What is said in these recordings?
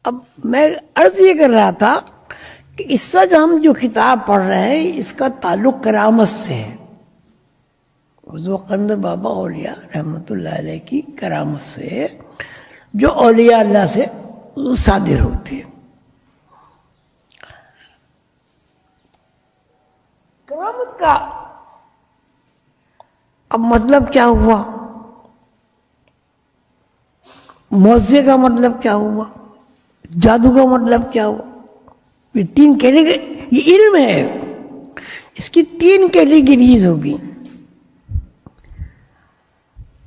اب میں عرض یہ کر رہا تھا کہ اس وقت ہم جو کتاب پڑھ رہے ہیں اس کا تعلق کرامت سے ہے. حضور قندر بابا اولیاء رحمۃ اللہ علیہ کی کرامت سے ہے جو اولیاء اللہ سے صادر ہوتی ہے. کرامت کا اب مطلب کیا ہوا؟ معجزے کا مطلب کیا ہوا؟ جادو کا مطلب کیا ہوا؟ یہ تین کیٹیگری، یہ علم ہے، اس کی تین کیٹیگریز ہوگی.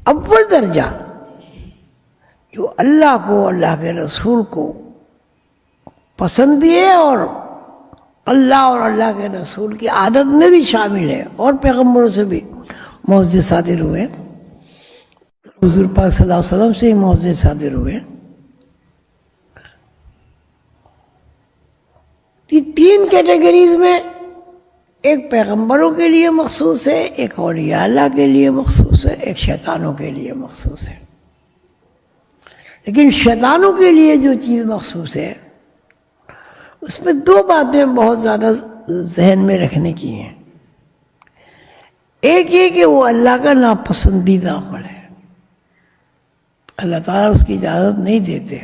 اول درجہ جو اللہ کو، اللہ کے رسول کو پسند بھی ہے اور اللہ اور اللہ کے رسول کی عادت میں بھی شامل ہے، اور پیغمبروں سے بھی معجزے صادر ہوئے، حضور پاک صلی اللہ علیہ وسلم سے ہی معجزے صادر ہوئے. یہ تین کیٹیگریز میں ایک پیغمبروں کے لیے مخصوص ہے، ایک اولیاء اللہ کے لیے مخصوص ہے، ایک شیطانوں کے لیے مخصوص ہے. لیکن شیطانوں کے لیے جو چیز مخصوص ہے اس میں دو باتیں بہت زیادہ ذہن میں رکھنے کی ہیں. ایک یہ کہ وہ اللہ کا ناپسندیدہ عمل ہے، اللہ تعالیٰ اس کی اجازت نہیں دیتے،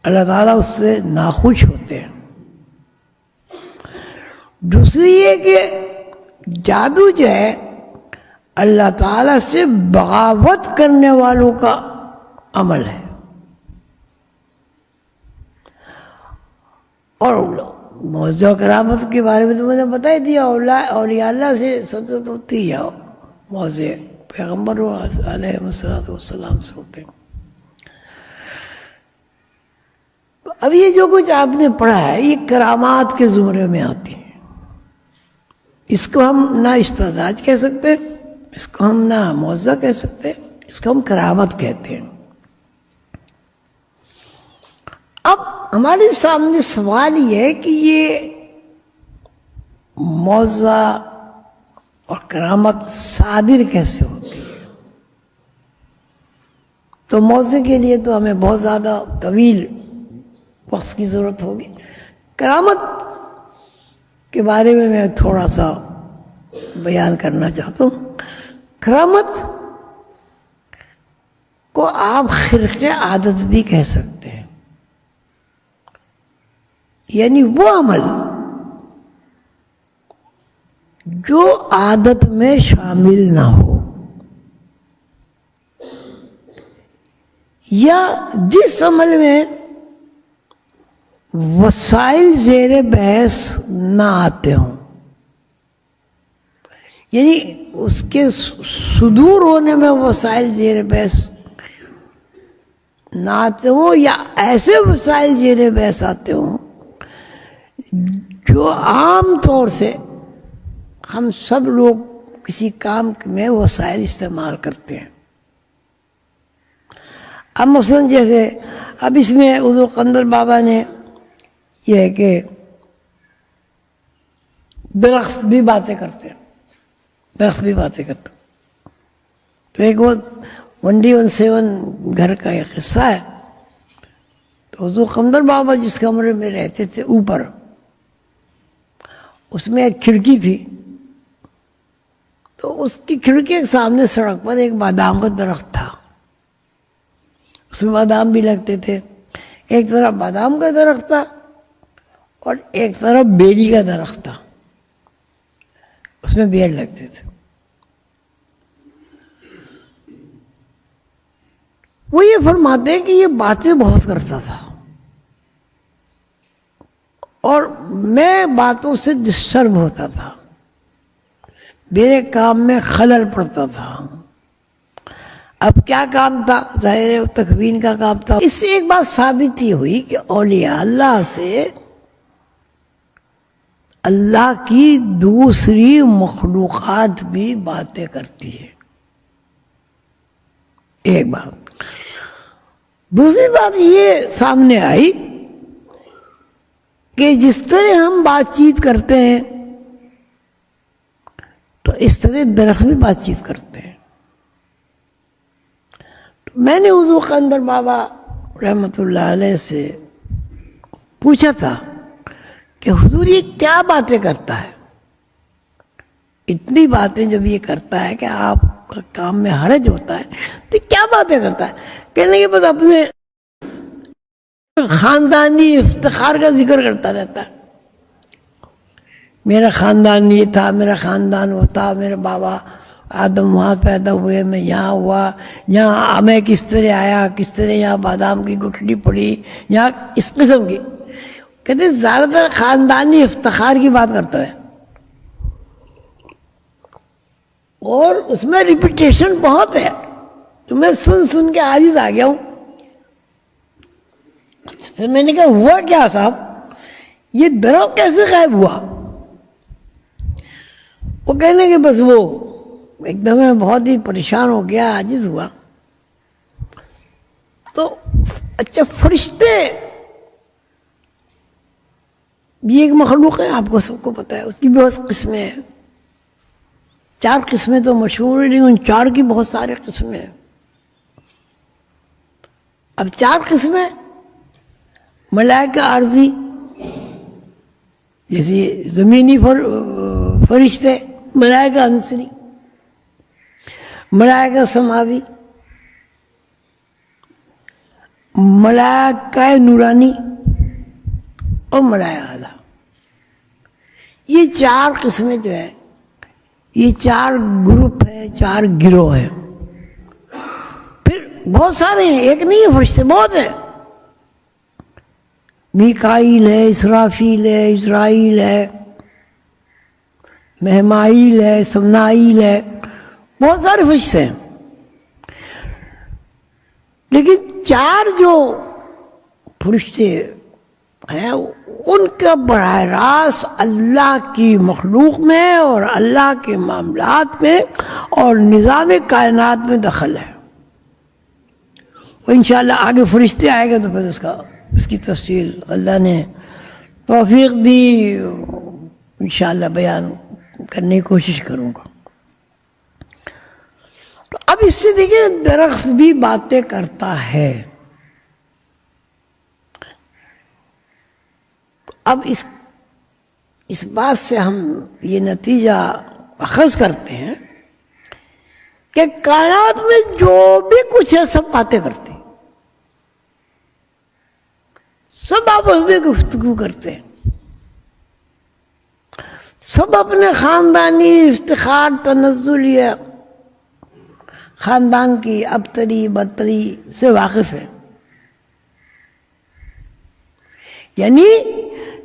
اللہ تعالیٰ اس سے ناخوش ہوتے ہیں. دوسری یہ کہ جادو جو ہے اللہ تعالیٰ سے بغاوت کرنے والوں کا عمل ہے. اور معجزہ و کرامت کے بارے میں تو میں نے بتا ہی دیا، اولیاء اللہ سے سبزت ہوتی ہے، معجزے پیغمبر علیہ السلام سے ہوتے ہیں. اب یہ جو کچھ آپ نے پڑھا ہے یہ کرامات کے زمرے میں آتی ہیں. اس کو ہم نہ استعداد کہہ سکتے، اس کو ہم نہ معجزہ کہہ سکتے، اس کو ہم کرامت کہتے ہیں. اب ہمارے سامنے سوال یہ ہے کہ یہ معجزہ اور کرامت صادر کیسے ہوتی ہے؟ تو معجزے کے لیے تو ہمیں بہت زیادہ طویل وقت کی ضرورت ہوگی. کرامت کے بارے میں تھوڑا سا بیان کرنا چاہتا ہوں. کرامت کو آپ خرق عادت بھی کہہ سکتے ہیں، یعنی وہ عمل جو عادت میں شامل نہ ہو یا جس عمل میں وسائل زیر بحث نہ آتے ہوں، یعنی اس کے صدور ہونے میں وسائل زیر بحث نہ آتے ہوں یا ایسے وسائل زیر بحث آتے ہوں جو عام طور سے ہم سب لوگ کسی کام میں وسائل استعمال کرتے ہیں. اب مثلاً جیسے اب اس میں حضور قندر بابا نے یہ ہے کہ درخت بھی باتیں کرتے ہیں، درخت بھی باتیں کرتے ہیں. تو ایک وہ 1D17 گھر کا ایک قصہ ہے. تو حضور قندر بابا جس کمرے میں رہتے تھے اوپر، اس میں ایک کھڑکی تھی، تو اس کی کھڑکی کے سامنے سڑک پر ایک بادام کا درخت تھا. اس میں بادام بھی لگتے تھے. ایک طرف بادام کا درخت تھا اور ایک طرف بیری کا درخت تھا، اس میں بیل لگتے تھے. وہ یہ فرماتے ہیں کہ یہ باتیں بہت کرتا تھا اور میں باتوں سے ڈسٹرب ہوتا تھا، میرے کام میں خلل پڑتا تھا. اب کیا کام تھا؟ ظاہر تکوین کا کام تھا. اس سے ایک بات ثابت ہی ہوئی کہ اولیاء اللہ سے اللہ کی دوسری مخلوقات بھی باتیں کرتی ہے. ایک بات. دوسری بات یہ سامنے آئی کہ جس طرح ہم بات چیت کرتے ہیں تو اس طرح درخت بھی بات چیت کرتے ہیں. میں نے حضور قندر بابا رحمۃ اللہ علیہ سے پوچھا تھا کہ حضور یہ کیا باتیں کرتا ہے، اتنی باتیں جب یہ کرتا ہے کہ آپ کا کام میں حرج ہوتا ہے تو کیا باتیں کرتا ہے؟ کہنے کے بعد اپنے خاندانی افتخار کا ذکر کرتا رہتا ہے، میرا خاندان یہ تھا، میرا خاندان وہ تھا، میرے بابا آدم وہاں پیدا ہوئے، میں یہاں ہوا، یہاں میں کس طرح آیا، کس طرح یہاں بادام کی گٹھلی پڑی، یہاں اس قسم کی کہتے زیادہ تر خاندانی افتخار کی بات کرتا ہے، اور اس میں ریپیٹیشن بہت ہے، تو میں سن سن کے عاجز آ گیا ہوں۔ پھر میں نے کہا ہوا کیا صاحب، یہ درخت کیسے غائب ہوا؟ وہ کہنے کہ بس وہ ایک دم میں بہت ہی پریشان ہو گیا، عاجز ہوا۔ تو اچھا فرشتے بھی ایک مخلوق ہے، آپ کو سب کو پتہ ہے، اس کی بہت قسمیں ہیں، 4 قسمیں تو مشہور ہیں، لیکن ان 4 کی بہت سارے قسمیں ہیں۔ اب 4 قسمیں، ملائکہ عارضی جیسے زمینی فرشتے، ملائکہ انصری، ملائکہ سماوی، ملائکہ نورانی اور ملائکہ اعلیٰ۔ یہ 4 قسمیں جو ہے، یہ 4 گروپ ہیں، 4 گروہ ہیں۔ پھر بہت سارے ہیں، ایک نہیں ہے، فرشتے بہت ہیں، میکائیل ہے، اسرافیل ہے، اسرائیل ہے، مہمائیل ہے، سمنائیل ہے، بہت سارے فرشتے ہیں۔ لیکن 4 جو فرشتے ہیں ان کا براہ راست اللہ کی مخلوق میں اور اللہ کے معاملات میں اور نظام کائنات میں دخل ہے۔ وہ انشاءاللہ آگے فرشتے آئے گا تو پھر اس کی تفصیل اللہ نے توفیق دی، انشاءاللہ بیان کرنے کی کوشش کروں گا۔ تو اب اس سے دیکھیں درخت بھی باتیں کرتا ہے۔ اب اس بات سے ہم یہ نتیجہ اخذ کرتے ہیں کہ کائنات میں جو بھی کچھ ہے سب باتیں کرتے ہیں، سب آپس میں گفتگو کرتے ہیں، سب اپنے خاندانی افتخار تنزل یا خاندان کی ابتری بدتری سے واقف ہے۔ یعنی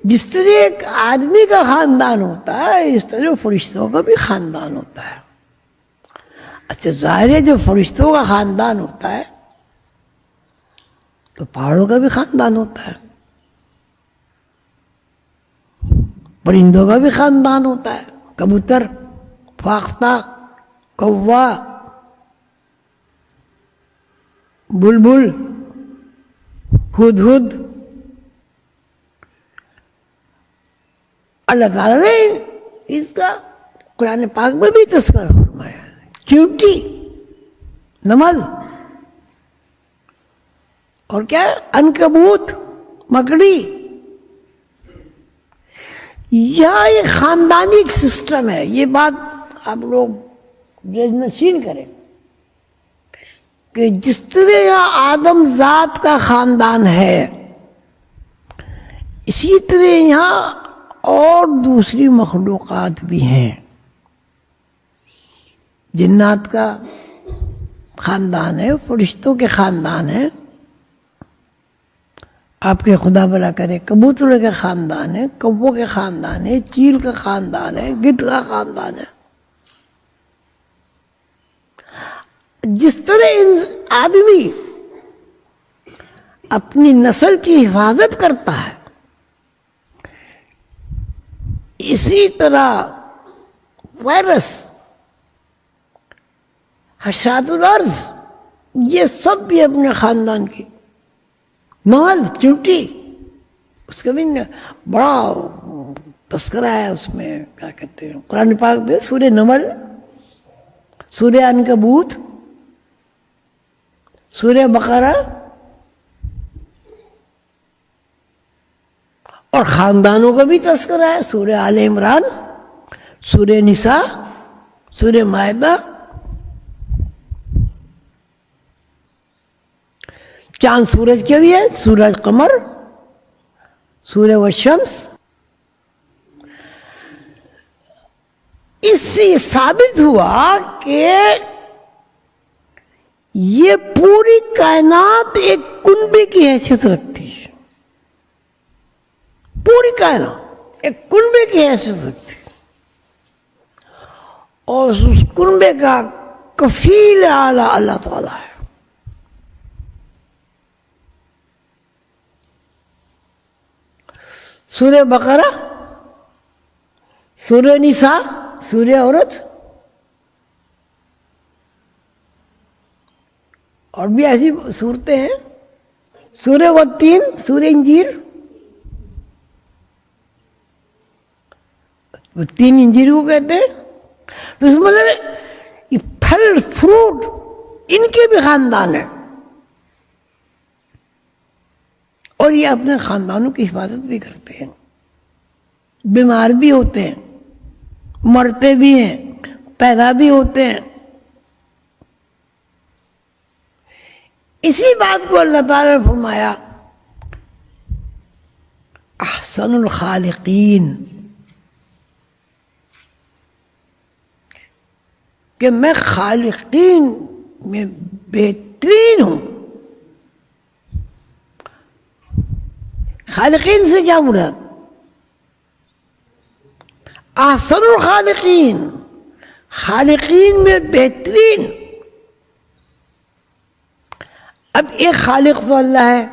جس طرح ایک آدمی کا خاندان ہوتا ہے اس طرح فرشتوں کا بھی خاندان ہوتا ہے۔ اچھا ظاہر ہے جب فرشتوں کا خاندان ہوتا ہے تو پہاڑوں کا بھی خاندان ہوتا ہے، پرندوں کا بھی خاندان ہوتا ہے، کبوتر، فاختہ، کوا، بلبل، ہدہد۔ اللہ تعالیٰ نے اس کا قرآن پاک میں بھی تذکرہ فرمایا، چیونٹی، نمل، اور کیا عنکبوت، مکڑی۔ یہاں ایک خاندانی سسٹم ہے، یہ بات آپ لوگ نشین کریں کہ جس طرح یہاں آدم ذات کا خاندان ہے اسی طرح یہاں اور دوسری مخلوقات بھی ہیں۔ جنات کا خاندان ہے، فرشتوں کے خاندان ہے، آپ کے خدا بھلا کرے کبوتروں کے خاندان ہے، کبوں کے خاندان ہے، چیل کا خاندان ہے، گدھ کا خاندان ہے۔ جس طرح آدمی اپنی نسل کی حفاظت کرتا ہے اسی طرح وائرس، حشرات الارض، یہ سب بھی اپنے خاندان کی، نمل، چونٹی، اس کا بھی بڑا تذکرہ ہے، اس میں کیا کہتے ہیں قرآن پاک میں، سورہ نمل، سورہ عنکبوت، سورہ بقرہ، اور خاندانوں کا بھی تذکرہ ہے، سورہ آل عمران، سورہ نساء، سورہ مائدہ. چاند سورج کے بھی ہے، سورج قمر، سورہ والشمس. اس سے ثابت ہوا کہ یہ پوری کائنات ایک کنبے کی حیثیت رکھتی ہے. پوری کائنات ایک کنبے کی حیثیت رکھتی ہے، اور اس کنبے کا کفیل اعلیٰ اللہ تعالیٰ ہے. سورہ بقرہ، سورہ نساء، سورہ عورت، اور بھی ایسی صورتیں ہیں، سورہ والتین، سورہ انجیر. وہ تین انجیر کو کہتے ہیں. تو اس مطلب یہ پھل فروٹ ان کے بھی خاندان ہیں، اور یہ اپنے خاندانوں کی حفاظت بھی کرتے ہیں. بیمار بھی ہوتے ہیں، مرتے بھی ہیں، پیدا بھی ہوتے ہیں. اسی بات کو اللہ تعالیٰ نے فرمایا احسن الخالقین، کہ میں خالقین میں بہترین ہوں. خالقین سے کیا مراد؟ احسن الخالقین، خالقین میں بہترین. اب ایک خالق تو اللہ ہے،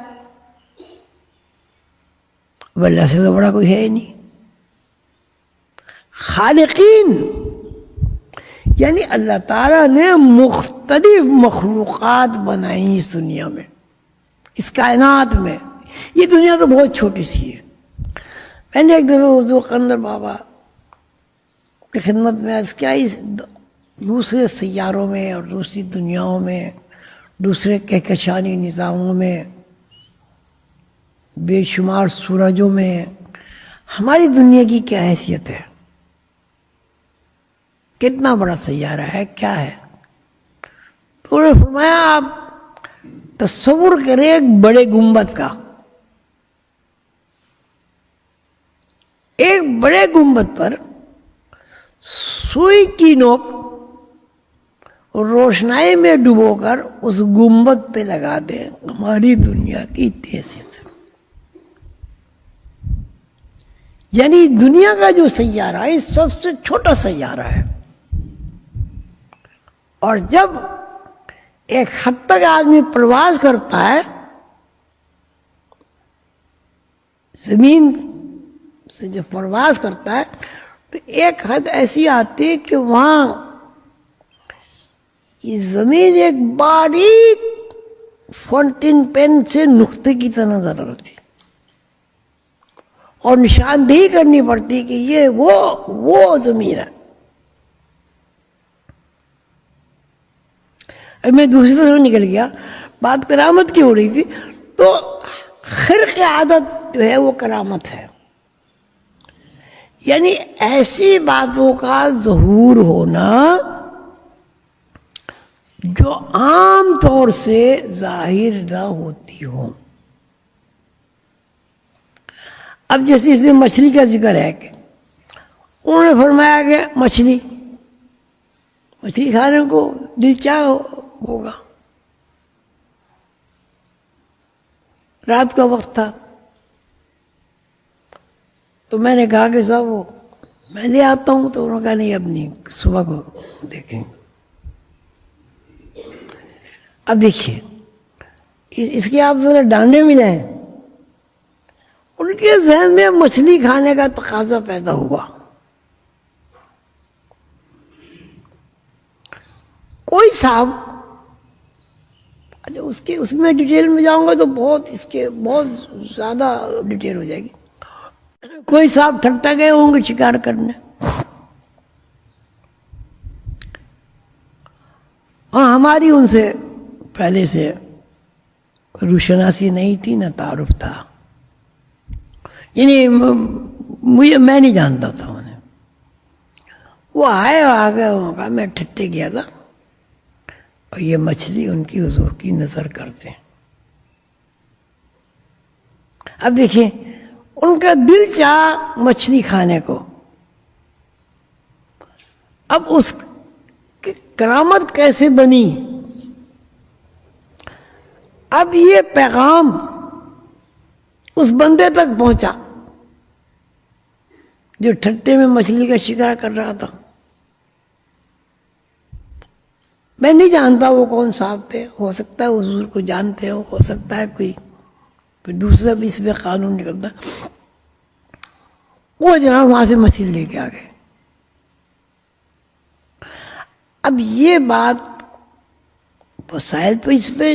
اب اللہ سے تو بڑا کوئی ہے ہی نہیں. خالقین یعنی اللہ تعالیٰ نے مختلف مخلوقات بنائی اس دنیا میں، اس کائنات میں. یہ دنیا تو بہت چھوٹی سی ہے. میں نے ایک دفعہ حضور قندر بابا کی خدمت میں عرض کیا، اس دوسرے سیاروں میں اور دوسری دنیاؤں میں، دوسرے کہکشانی نظاموں میں، بے شمار سورجوں میں ہماری دنیا کی کیا حیثیت ہے؟ کتنا بڑا سیارہ ہے، کیا ہے؟ تو انہوں نے فرمایا آپ تصور کریں ایک بڑے گنبد کا. ایک بڑے گنبد پر سوئی کی نوک روشنائی میں ڈبو کر اس گنبد پہ لگا دیں، ہماری دنیا کی حیثیت ہے. یعنی دنیا کا جو سیارہ ہے سب سے چھوٹا سیارہ ہے، اور جب ایک حد تک آدمی پرواز کرتا ہے زمین سے، جب پرواز کرتا ہے تو ایک حد ایسی آتی ہے کہ وہاں یہ زمین ایک باریک فاؤنٹین پین سے نقطے کی طرح نظر آتی ہے، اور نشاندہی کرنی پڑتی کہ یہ وہ زمین ہے. میں دوسری طرف نکل گیا، بات کرامت کی ہو رہی تھی، تو خرق عادت جو ہے وہ کرامت ہے. یعنی ایسی باتوں کا ظہور ہونا جو عام طور سے ظاہر نہ ہوتی ہوں. اب جیسے اس میں مچھلی کا ذکر ہے کہ انہوں نے فرمایا کہ مچھلی کھانے کو دل چاہ ہوگا. رات کا وقت تھا تو میں نے کہا کہ صاحب وہ میں لے آتا ہوں، تو انہوں نے کہا نہیں اب نہیں، صبح کو دیکھیں. اب دیکھیے اس کے آپ ذرا ڈانڈے ملیں، ان کے ذہن میں مچھلی کھانے کا تقاضا پیدا ہوا. کوئی صاحب، اچھا اس میں ڈیٹیل میں جاؤں گا تو بہت زیادہ ڈیٹیل ہو جائے گی. کوئی صاحب ٹھٹا گئے ہوں گے شکار کرنے. ہاں ہماری ان سے پہلے سے روشناسی نہیں تھی، نہ تعارف تھا. یعنی میں نہیں جانتا تھا انہیں. وہ آئے اور آگے کہا میں ٹھٹے گیا تھا اور یہ مچھلی ان کی حضور کی نظر کرتے ہیں. اب دیکھیں ان کا دل چاہ مچھلی کھانے کو. اب اس کی کرامت کیسے بنی؟ اب یہ پیغام اس بندے تک پہنچا جو ٹھٹے میں مچھلی کا شکار کر رہا تھا. میں نہیں جانتا وہ کون صاحب تھے، ہو سکتا ہے حضور کو جانتے ہو سکتا ہے کوئی پھر دوسرا بھی اس میں قانون نکلتا. وہ جناب وہاں سے مچھلی لے کے آ گئے. اب یہ بات وسائل تو اس پہ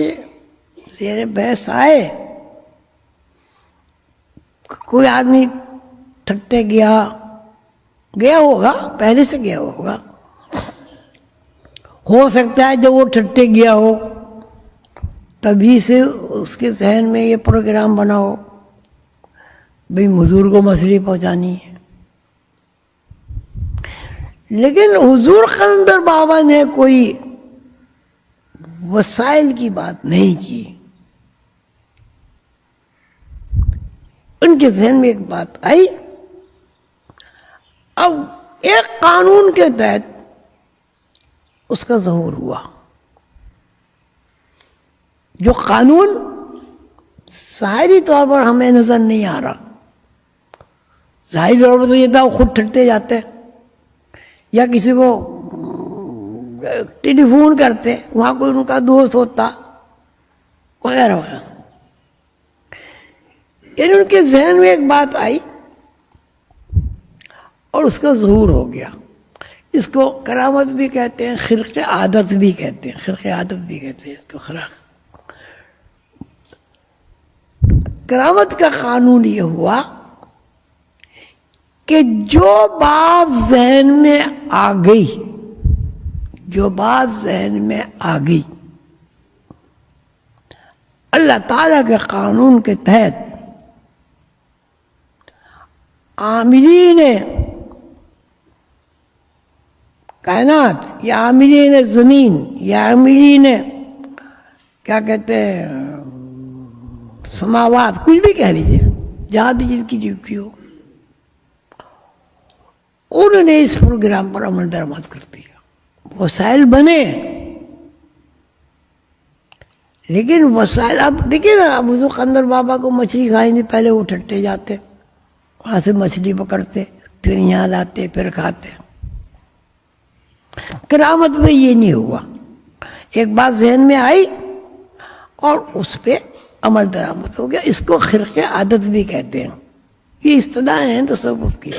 زیر بحث آئے. کوئی آدمی ٹھٹے گیا ہوگا، پہلے سے گیا ہوگا. ہو سکتا ہے جب وہ ٹھٹے گیا ہو تبھی سے اس کے ذہن میں یہ پروگرام بنا ہو بھئی حضور کو مچھلی پہنچانی ہے. لیکن حضور قلندر بابا نے کوئی وسائل کی بات نہیں کی. ان کے ذہن میں ایک بات آئی. اب ایک قانون کے تحت اس کا ظہور ہوا. جو قانون ظاہری طور پر ہمیں نظر نہیں آ رہا. ظاہری طور پر تو یہ تھا وہ خود ٹھٹے جاتے یا کسی کو ٹیلی فون کرتے، وہاں کوئی ان کا دوست ہوتا وغیرہ وغیرہ. یعنی ان کے ذہن میں ایک بات آئی اور اس کا ظہور ہو گیا. اس کو کرامت بھی کہتے ہیں، خرق عادت بھی کہتے ہیں، خرق عادت بھی کہتے ہیں اس کو. کرامت کا قانون یہ ہوا کہ جو بات ذہن میں آ گئی، جو بات ذہن میں آ گئی، اللہ تعالیٰ کے قانون کے تحت عاملین کائنات یا عاملین زمین یا عاملین کیا کہتے ہیں سماوات، کچھ بھی کہہ لیجیے، جہاں بھی جن کی ڈیوٹی ہو، انہوں نے اس پروگرام پر عمل درآمد کر دیا. وسائل بنے، لیکن وسائل اب دیکھیں نا، اب حضور قلندر بابا کو مچھلی کھائیں گے، پہلے وہ ٹھٹے جاتے، وہاں سے مچھلی پکڑتے، پھر یہاں لاتے، پھر کھاتے. کرامت میں یہ نہیں ہوا. ایک بات ذہن میں آئی اور اس پہ عمل درآمد ہو گیا. اس کو خرق عادت بھی کہتے ہیں. یہ اصطلاح ہیں تصوف کی.